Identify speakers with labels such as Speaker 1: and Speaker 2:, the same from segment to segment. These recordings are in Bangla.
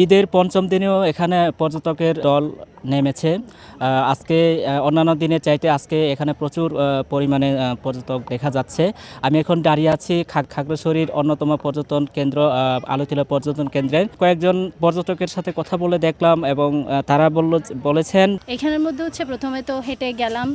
Speaker 1: ঈদের পঞ্চম দিনেও এখানে পর্যটকের দল নেমেছে। আজকে অন্যান্য দিনের চাইতে আজকে এখানে প্রচুর পরিমাণে পর্যটক দেখা যাচ্ছে। আমি এখন দাঁড়িয়ে আছি খাগড়াছড়ির অন্যতম পর্যটন কেন্দ্র আলোটিলা পর্যটন কেন্দ্রের। কয়েকজন পর্যটকের সাথে কথা বলে দেখলাম এবং তারা বলেছেন
Speaker 2: এখানের মধ্যে হচ্ছে প্রথমে তো হেঁটে গেলাম,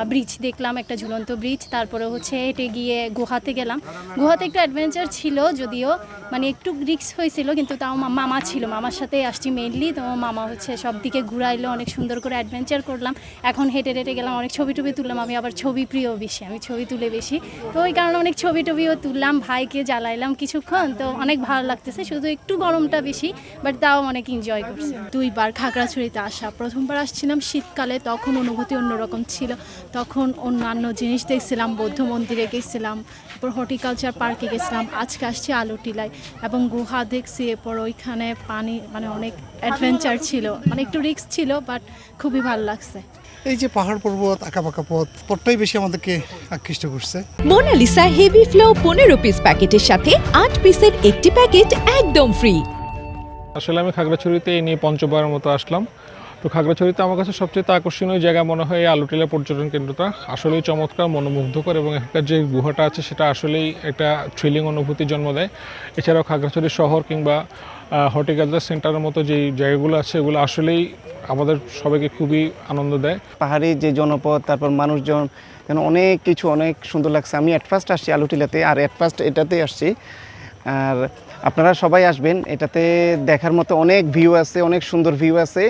Speaker 2: ব্রিজ দেখলাম, একটা ঝুলন্ত ব্রিজ। তারপরে হচ্ছে হেঁটে গিয়ে গুহাতে গেলাম। গুহাতে একটু অ্যাডভেঞ্চার ছিল, যদিও মানে একটু রিস্ক হয়েছিল, কিন্তু তাও মামা ছিল, মামার সাথে আসছি মেইনলি। তো মামা হচ্ছে সব দিকে ঘুরাইলো, অনেক সুন্দর করে অ্যাডভেঞ্চার করলাম। এখন হেঁটে হেঁটে গেলাম, অনেক ছবি টবি তুললাম। আমি আবার ছবি প্রিয় বেশি, আমি ছবি তুলে বেশি, তো ওই কারণে অনেক ছবি টবিও তুললাম। ভাইকে জ্বালাইলাম কিছুক্ষণ, তো অনেক ভালো লাগতেছে। শুধু একটু গরমটা বেশি, বাট তাও অনেক এনজয় করছে।
Speaker 3: দুইবার খাগড়াছড়িতে আসা, প্রথমবার আসছিলাম শীতকালে, তখন অনুভূতি অন্যরকম ছিল। তখন অন্যান্য জিনিস দেখছিলাম, বৌদ্ধ মন্দিরে গেছিলাম, তারপর হর্টিকালচার পার্কে গেছিলাম। আজকে আসছি আলোটিলায় এবং গুহা দেখছি। এরপর ওইখানে পানি মানে অনেক অ্যাডভেঞ্চার ছিল, মানে একটু রিস্ক ছিল, বাট খুবই ভালো লাগছে।
Speaker 4: এই যে পাহাড় পর্বত, আঁকাবাঁকা পথটাই বেশি আমাদেরকে আকৃষ্ট করছে।
Speaker 5: মোনালিসা হেভি ফ্লো 15 পিস প্যাকেটের সাথে 8 পিসের একটি প্যাকেট একদম ফ্রি।
Speaker 6: আসলে আমি খাগড়াছড়িতে এই নিয়ে পঞ্চমবারের মতো আসলাম। তো খাগড়াছড়িতে আমার কাছে সবচেয়ে আকর্ষণীয় জায়গা মনে হয় এই আলোটিলা পর্যটন কেন্দ্রটা। আসলেই চমৎকার, মনোমুগ্ধকর, এবং এখানকার যে গুহাটা আছে সেটা আসলেই একটা থ্রিলিং অনুভূতি জন্ম দেয়। এছাড়াও খাগড়াছড়ি শহর কিংবা হর্টিকালচার সেন্টারের মতো যেই জায়গাগুলো আছে এগুলো আসলেই আমাদের সবাইকে খুবই আনন্দ দেয়।
Speaker 7: পাহাড়ি যে জনপদ, তারপর মানুষজন, যেন অনেক কিছু অনেক সুন্দর লাগছে। আমি অ্যাট ফার্স্ট আসছি আলোটিলাতে, আর অ্যাট ফার্স্ট এটাতেই আসছি। আর আপনারা সবাই আসবেন, এটাতে দেখার মতো অনেক ভিউ আছে, অনেক সুন্দর ভিউ আছে।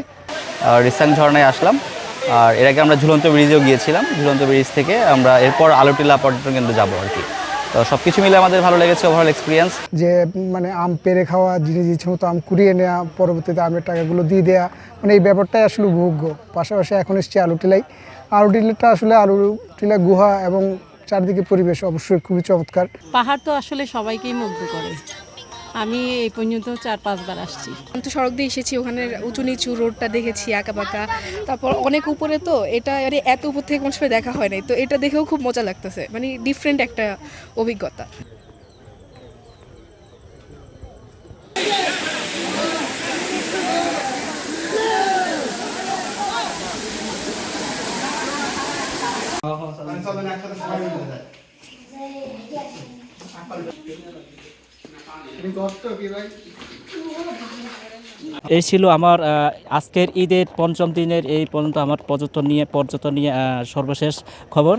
Speaker 8: রিসাং ঝর্ণায় আসলাম, আর এর আগে আমরা ঝুলন্ত ব্রিজেও গিয়েছিলাম। ঝুলন্ত ব্রিজ থেকে আমরা এরপর আলোটিলা পর্যটন কেন্দ্র যাবো আর কি। তো সব কিছু মিলে আমাদের ভালো লেগেছে, ওভারঅল এক্সপিরিয়েন্স।
Speaker 9: যে মানে আম পেড়ে খাওয়া, জিনিস ইচ্ছে মতো আম কুড়িয়ে নেওয়া, পরবর্তীতে আমের টাকাগুলো দিয়ে দেওয়া, মানে এই ব্যাপারটাই আসলে উপভোগ্য। পাশাপাশি এখন এসেছি আলোটিলায়। আলোটিলাটা আসলে আলোটিলা গুহা এবং চারদিকে পরিবেশ অবশ্যই খুবই চমৎকার।
Speaker 3: পাহাড় তো আসলে সবাইকেই মুগ্ধ করে। আমি এই পর্যন্ত 4-5 বার আসছি।
Speaker 10: তো সড়ক দিয়ে এসেছি, ওখানে উঁচু নিচু রোডটা দেখেছি, আঁকাবাঁকা, তারপর অনেক উপরে। তো এটা এত উপর থেকে কোনো সময় দেখা হয় নাই, তো এটা দেখেও খুব মজা লাগতেছে, মানে ডিফারেন্ট একটা অভিজ্ঞতা।
Speaker 1: এই ছিল আমার আজকের ঈদের পঞ্চম দিনের এই পর্যন্ত আমার পর্যটন নিয়ে সর্বশেষ খবর।